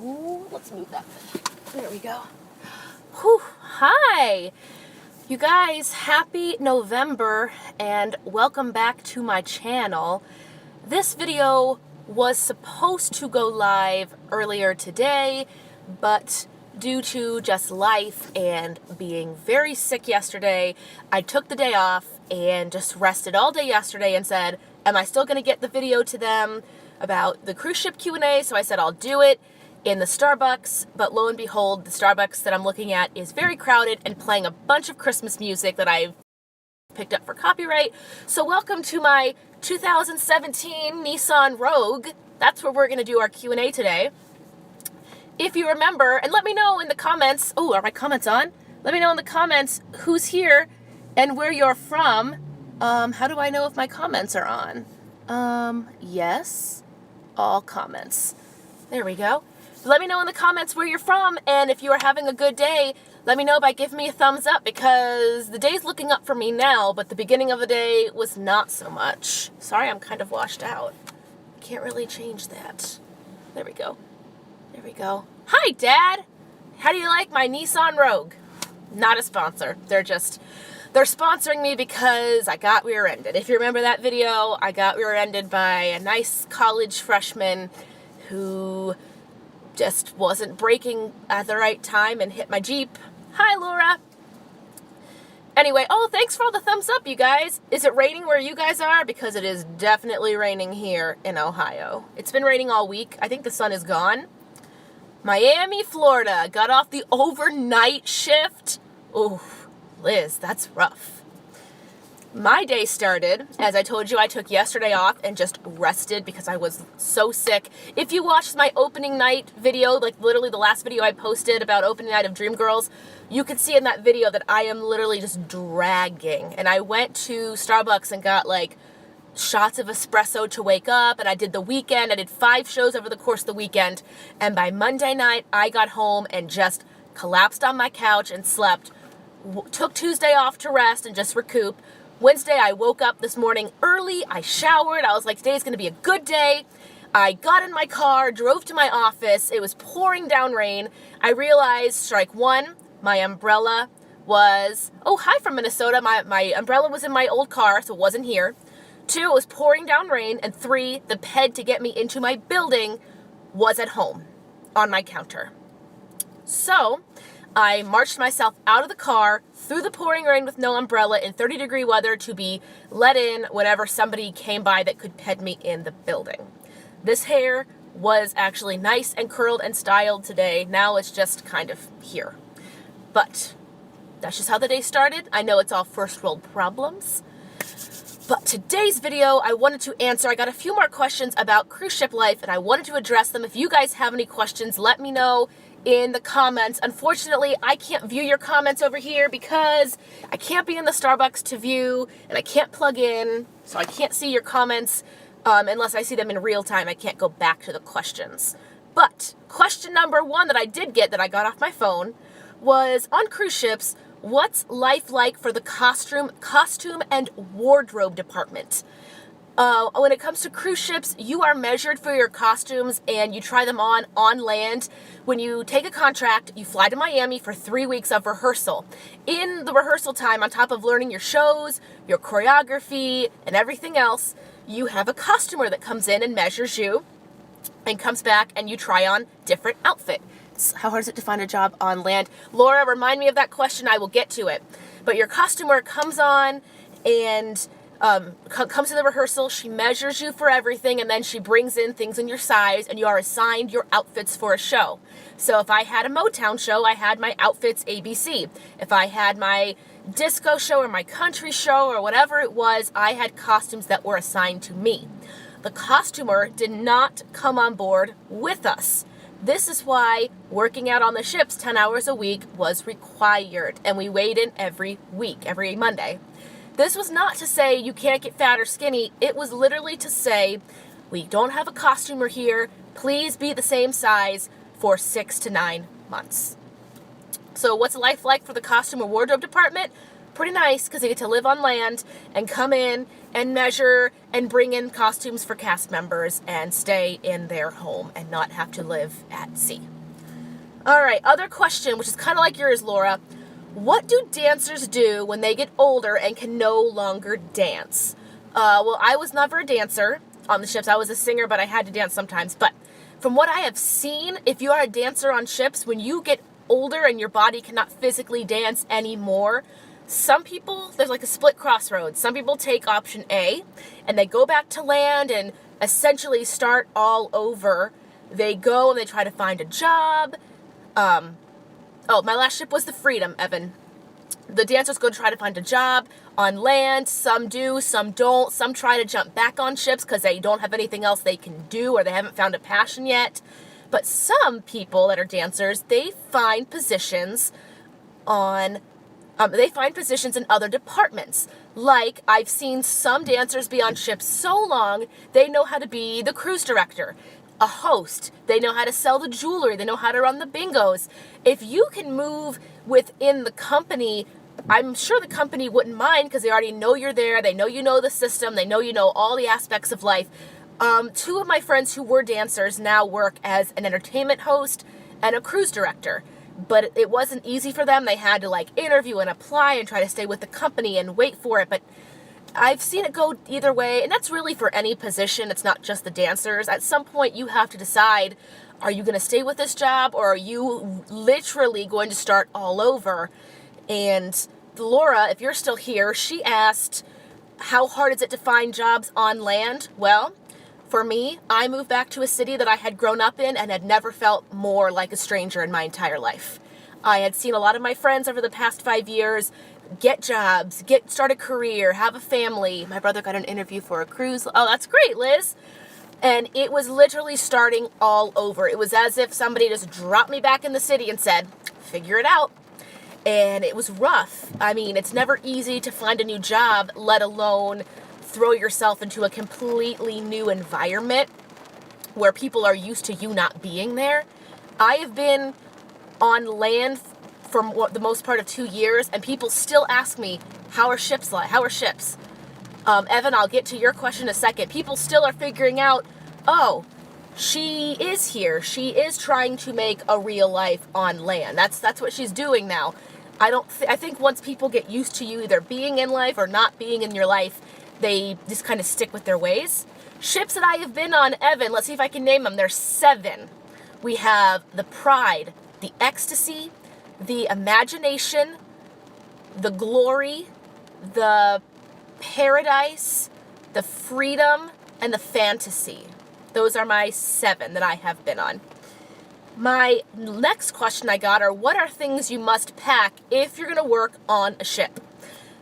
Oh, let's move that. There we go. Whew. Hi. You guys, happy November and welcome back to my channel. This video was supposed to go live earlier today, but due to just life and being very sick yesterday, I took the day off and just rested all day yesterday and said, am I still going to get the video to them about the cruise ship Q&A? So I said I'll do it in the Starbucks, but lo and behold, the Starbucks that I'm looking at is very crowded and playing a bunch of Christmas music that I've picked up for copyright. So welcome to my 2017 Nissan Rogue. That's where we're going to do our Q&A today. If you remember, and let me know in the comments, oh, are my comments on? Let me know in the comments who's here and where you're from. How do I know if my comments are on? Yes, all comments. There we go. Let me know in the comments where you're from, and if you are having a good day, let me know by giving me a thumbs up, because the day's looking up for me now, but the beginning of the day was not so much. Sorry, I'm kind of washed out. Can't really change that. There we go. There we go. Hi, Dad! How do you like my Nissan Rogue? Not a sponsor. They're sponsoring me because I got rear-ended. If you remember that video, I got rear-ended by a nice college freshman who just wasn't braking at the right time and hit my Jeep. Hi, Laura. Anyway, oh, thanks for all the thumbs up, you guys. Is it raining where you guys are? Because it is definitely raining here in Ohio. It's been raining all week. I think the sun is gone. Miami, Florida. Got off the overnight shift. Ooh, Liz, that's rough. My day started, as I told you, I took yesterday off and just rested because I was so sick. If you watched my opening night video, like literally the last video I posted about opening night of Dreamgirls, you could see in that video that I am literally just dragging. And I went to Starbucks and got like shots of espresso to wake up, and I did the weekend. I did 5 shows over the course of the weekend, and by Monday night, I got home and just collapsed on my couch and slept. Took Tuesday off to rest and just recoup. Wednesday, I woke up this morning early, I showered, I was like, today's gonna be a good day. I got in my car, drove to my office, it was pouring down rain. I realized, strike one, my umbrella was, oh, hi from Minnesota, my umbrella was in my old car, so it wasn't here. 2, it was pouring down rain, and 3, the ped to get me into my building was at home, on my counter. So, I marched myself out of the car through the pouring rain with no umbrella in 30-degree weather to be let in whenever somebody came by that could ped me in the building. This hair was actually nice and curled and styled today. Now it's just kind of here. But that's just how the day started. I know it's all first world problems. But today's video, I wanted to answer. I got a few more questions about cruise ship life, and I wanted to address them. If you guys have any questions, let me know in the comments. Unfortunately, I can't view your comments over here because I can't be in the Starbucks to view, and I can't plug in, so I can't see your comments unless I see them in real time. I can't go back to the questions. But question number 1 that I did get, that I got off my phone, was on cruise ships, what's life like for the costume and wardrobe department? When it comes to cruise ships, you are measured for your costumes and you try them on land. When you take a contract, you fly to Miami for 3 weeks of rehearsal. In the rehearsal time, on top of learning your shows, your choreography, and everything else, you have a costumer that comes in and measures you and comes back and you try on different outfits. How hard is it to find a job on land? Laura, remind me of that question. I will get to it. But your costumer comes on and comes to the rehearsal, she measures you for everything, and then she brings in things in your size, and you are assigned your outfits for a show. So if I had a Motown show, I had my outfits ABC. If I had my disco show or my country show or whatever it was, I had costumes that were assigned to me. The costumer did not come on board with us. This is why working out on the ships 10 hours a week was required, and we weighed in every week, every Monday. This was not to say you can't get fat or skinny. It was literally to say, we don't have a costumer here. Please be the same size for 6 to 9 months. So what's life like for the costume or wardrobe department? pretty nice because they get to live on land and come in and measure and bring in costumes for cast members and stay in their home and not have to live at sea. All right, other question, which is kind of like yours, Laura. What do dancers do when they get older and can no longer dance? Well, I was never a dancer on the ships. I was a singer, but I had to dance sometimes. But from what I have seen, if you are a dancer on ships, when you get older and your body cannot physically dance anymore, some people, there's like a split crossroads. Some people take option A and they go back to land and essentially start all over. They go and they try to find a job. My last ship was the Freedom, Evan. The dancers go to try to find a job on land. Some do, some don't. Some try to jump back on ships because they don't have anything else they can do or they haven't found a passion yet. But some people that are dancers, they find positions in other departments. Like, I've seen some dancers be on ships so long, they know how to be the cruise director, a host. They know how to sell the jewelry. They know how to run the bingos. If you can move within the company, I'm sure the company wouldn't mind because they already know you're there. They know you know the system. They know you know all the aspects of life. Two of my friends who were dancers now work as an entertainment host and a cruise director. But it wasn't easy for them. They had to interview and apply and try to stay with the company and wait for it. But I've seen it go either way, and that's really for any position. It's not just the dancers. At some point, you have to decide, are you going to stay with this job, or are you literally going to start all over? And Laura, if you're still here, she asked, how hard is it to find jobs on land? Well, for me, I moved back to a city that I had grown up in and had never felt more like a stranger in my entire life. I had seen a lot of my friends over the past 5 years get jobs, start a career, have a family. My brother got an interview for a cruise. Oh, that's great, Liz. And it was literally starting all over. It was as if somebody just dropped me back in the city and said, figure it out. And it was rough. I mean, it's never easy to find a new job, let alone throw yourself into a completely new environment where people are used to you not being there. I have been on land for the most part of 2 years, and people still ask me, how are ships like? How are ships? Evan, I'll get to your question in a second. People still are figuring out, oh, she is here. She is trying to make a real life on land. That's what she's doing now. I think once people get used to you either being in life or not being in your life, they just kind of stick with their ways. Ships that I have been on, Evan, let's see if I can name them. There's 7. We have the Pride, the Ecstasy, the Imagination, the Glory, the Paradise, the Freedom, and the Fantasy. Those are my 7 that I have been on. My next question I got are, what are things you must pack if you're going to work on a ship?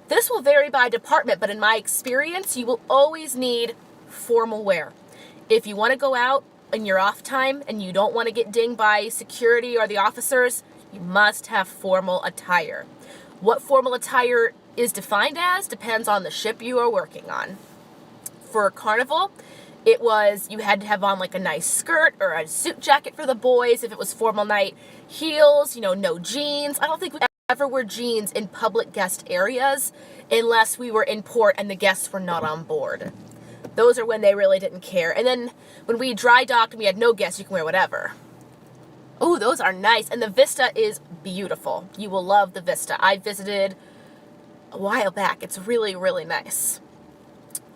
This will vary by department, but in my experience, you will always need formal wear. If you want to go out in your off time and you don't want to get dinged by security or the officers, you must have formal attire. What formal attire is defined as depends on the ship you are working on. For Carnival, it was you had to have on a nice skirt or a suit jacket for the boys if it was formal night. Heels, no jeans. I don't think we ever wear jeans in public guest areas unless we were in port and the guests were not on board. Those are when they really didn't care. And then when we dry docked and we had no guests, you can wear whatever. Oh, those are nice. And the Vista is beautiful. You will love the Vista. I visited a while back. It's really, really nice.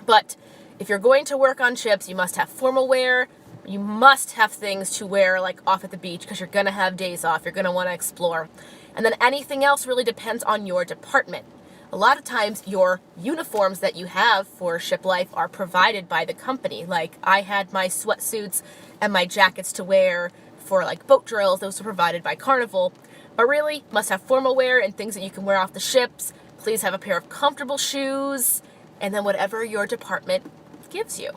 But if you're going to work on ships, you must have formal wear. You must have things to wear off at the beach because you're going to have days off. You're going to want to explore. And then anything else really depends on your department. A lot of times your uniforms that you have for ship life are provided by the company. I had my sweatsuits and my jackets to wear for boat drills. Those are provided by Carnival. But really, must have formal wear and things that you can wear off the ships. Please have a pair of comfortable shoes, and then whatever your department gives you.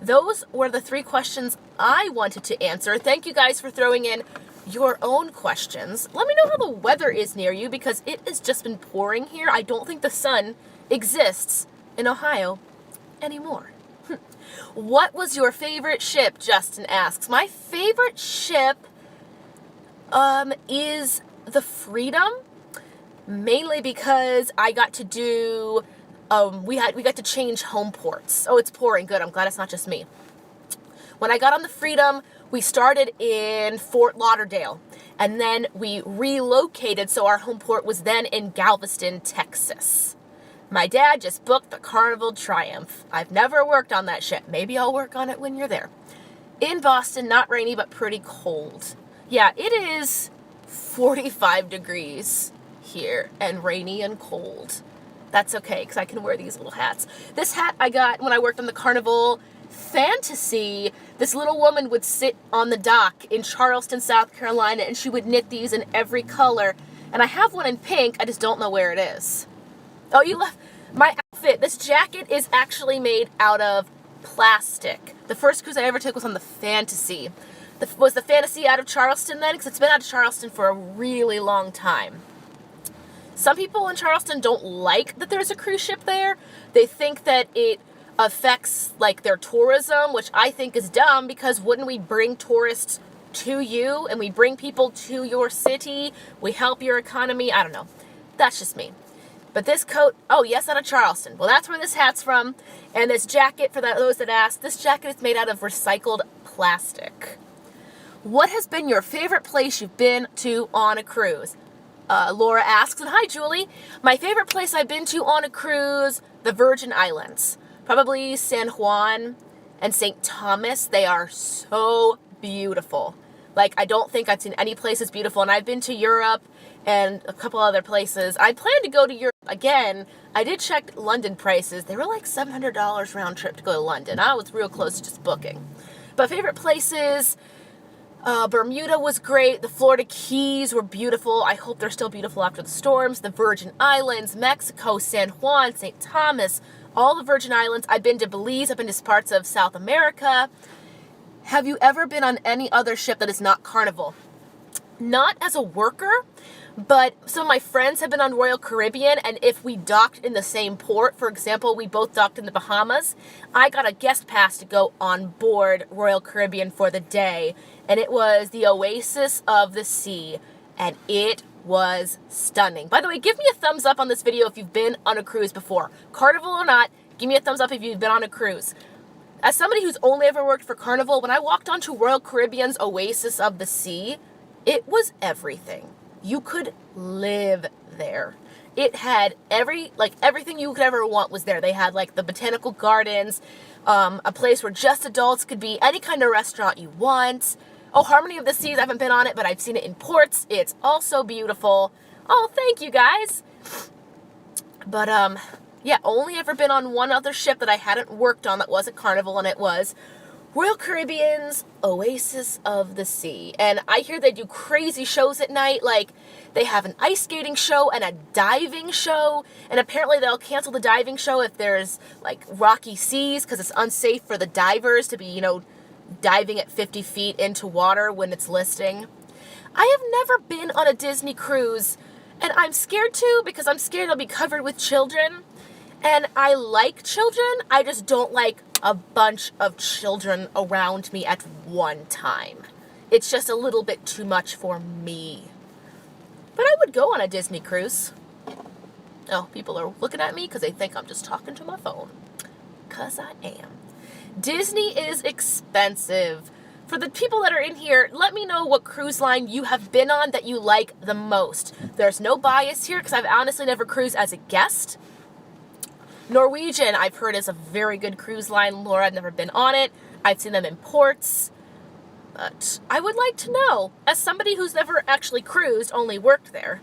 Those were the 3 questions I wanted to answer. Thank you guys for throwing in your own questions. Let me know how the weather is near you because it has just been pouring here. I don't think the sun exists in Ohio anymore. What was your favorite ship? Justin asks. My favorite ship is the Freedom. mainly because I got to do, we got to change home ports. Oh, it's pouring. Good. I'm glad it's not just me. When I got on the Freedom, we started in Fort Lauderdale, and then we relocated, so our home port was then in Galveston, Texas. My dad just booked the Carnival Triumph. I've never worked on that ship. Maybe I'll work on it when you're there. In Boston, not rainy, but pretty cold. Yeah, it is 45 degrees here, and rainy and cold. That's okay, because I can wear these little hats. This hat I got when I worked on the Carnival Fantasy. This little woman would sit on the dock in Charleston, South Carolina, and she would knit these in every color. And I have one in pink, I just don't know where it is. Oh, you left my outfit. This jacket is actually made out of plastic. The first cruise I ever took was on the Fantasy. Was the Fantasy out of Charleston then? Because it's been out of Charleston for a really long time. Some people in Charleston don't like that there's a cruise ship there. They think that it affects like their tourism, which I think is dumb, because wouldn't we bring tourists to you, and we bring people to your city, we help your economy? I don't know. That's just me. But this coat, oh yes, out of Charleston. Well, that's where this hat's from. And this jacket, for those that ask, this jacket is made out of recycled plastic. What has been your favorite place you've been to on a cruise? Laura asks, and hi Julie. My favorite place I've been to on a cruise, the Virgin Islands. Probably San Juan and St. Thomas. They are so beautiful. Like, I don't think I've seen any place as beautiful. And I've been to Europe and a couple other places. I plan to go to Europe again. I did check London prices. They were like $700 round trip to go to London. I was real close to just booking. But favorite places, Bermuda was great. The Florida Keys were beautiful. I hope they're still beautiful after the storms. The Virgin Islands, Mexico, San Juan, St. Thomas, all the Virgin Islands. I've been to Belize. I've been to parts of South America. Have you ever been on any other ship that is not Carnival? Not as a worker, but some of my friends have been on Royal Caribbean, and if we docked in the same port, for example, we both docked in the Bahamas, I got a guest pass to go on board Royal Caribbean for the day, and it was the oasis of the sea, and it was stunning. By the way, give me a thumbs up on this video if you've been on a cruise before. Carnival or not, give me a thumbs up if you've been on a cruise. As somebody who's only ever worked for Carnival, when I walked onto Royal Caribbean's oasis of the sea, it was everything. You could live there. It had everything you could ever want was there. They had like the botanical gardens, a place where just adults could be, any kind of restaurant you want. Oh, Harmony of the Seas, I haven't been on it, but I've seen it in ports. It's also beautiful. Oh, thank you guys. But, yeah, only ever been on one other ship that I hadn't worked on that wasn't Carnival, and it was Royal Caribbean's Oasis of the Sea. And I hear they do crazy shows at night, like they have an ice skating show and a diving show, and apparently they'll cancel the diving show if there's like rocky seas because it's unsafe for the divers to be, diving at 50 feet into water when it's listing. I have never been on a Disney cruise, and I'm scared to, because I'm scared I'll be covered with children. And I like children, I just don't like a bunch of children around me at one time. It's just a little bit too much for me. But I would go on a Disney cruise. Oh, people are looking at me because they think I'm just talking to my phone. Because I am. Disney is expensive. For the people that are in here, let me know what cruise line you have been on that you like the most. There's no bias here because I've honestly never cruised as a guest. Norwegian, I've heard, is a very good cruise line. Laura, I've never been on it. I've seen them in ports. But I would like to know, as somebody who's never actually cruised, only worked there,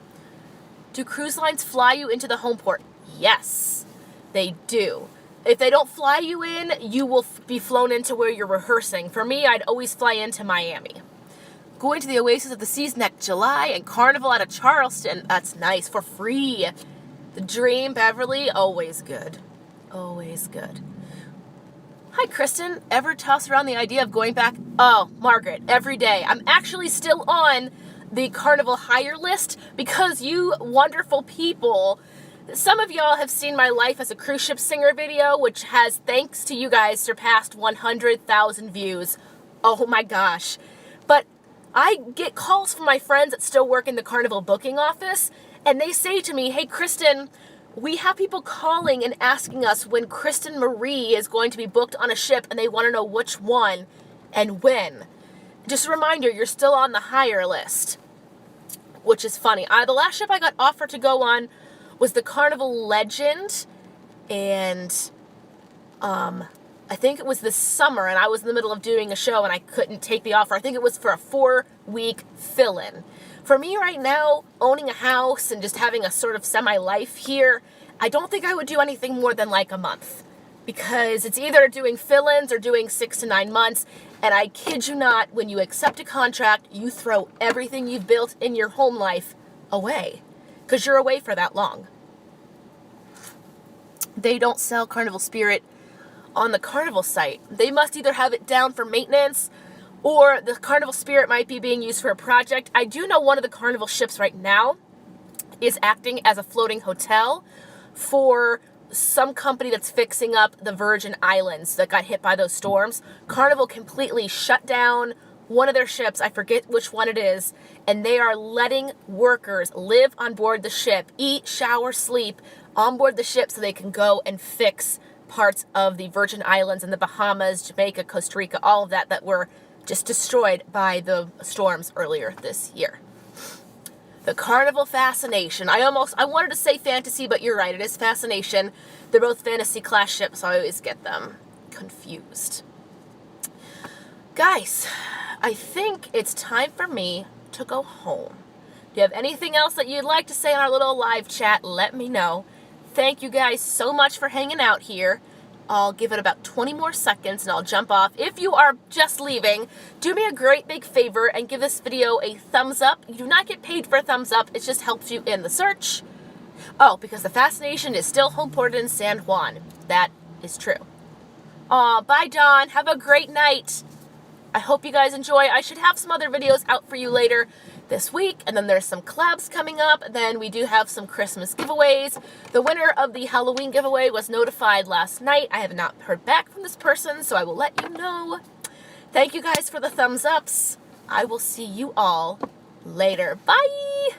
do cruise lines fly you into the home port? Yes, they do. If they don't fly you in, you will be flown into where you're rehearsing. For me, I'd always fly into Miami. Going to the Oasis of the Seas next July, and Carnival out of Charleston. That's nice, for free. The Dream, Beverly, always good. Always good. Hi, Kristen. Ever toss around the idea of going back? Oh, Margaret, every day. I'm actually still on the Carnival hire list because you wonderful people, some of y'all have seen my life as a cruise ship singer video, which has, thanks to you guys, surpassed 100,000 views. Oh my gosh. But I get calls from my friends that still work in the Carnival booking office, And they say to me, hey, Kristen, we have people calling and asking us when Kristen Marie is going to be booked on a ship, and they want to know which one and when. Just a reminder, you're still on the hire list, which is funny. The last ship I got offered to go on was the Carnival Legend, and I think it was this summer, and I was in the middle of doing a show, and I couldn't take the offer. I think it was for a 4-week fill-in. For me right now, owning a house and just having a sort of semi-life here, I don't think I would do anything more than like a month, because it's either doing fill-ins or doing 6 to 9 months, and I kid you not, when you accept a contract, you throw everything you've built in your home life away, because you're away for that long. They don't sell Carnival Spirit on the Carnival site. They must either have it down for maintenance, or the Carnival Spirit might be being used for a project. I do know one of the Carnival ships right now is acting as a floating hotel for some company that's fixing up the Virgin Islands that got hit by those storms. Carnival completely shut down one of their ships, I forget which one it is, and they are letting workers live on board the ship, eat, shower, sleep on board the ship so they can go and fix parts of the Virgin Islands and the Bahamas, Jamaica, Costa Rica, all of that were just destroyed by the storms earlier this year. The Carnival Fascination. I wanted to say fantasy, but you're right, it is Fascination. They're both fantasy class ships, so I always get them confused. Guys, I think it's time for me to go home. Do you have anything else that you'd like to say in our little live chat? Let me know. Thank you guys so much for hanging out here. I'll give it about 20 more seconds and I'll jump off. If you are just leaving, do me a great big favor and give this video a thumbs up. You do not get paid for a thumbs up. It just helps you in the search. Oh, because the Fascination is still homeported in San Juan. That is true. Aw, bye, Dawn. Have a great night. I hope you guys enjoy. I should have some other videos out for you later this week, and then there's some collabs coming up. Then we do have some Christmas giveaways. The winner of the Halloween giveaway was notified last night. I have not heard back from this person, so I will let you know. Thank you guys for the thumbs ups. I will see you all later. Bye!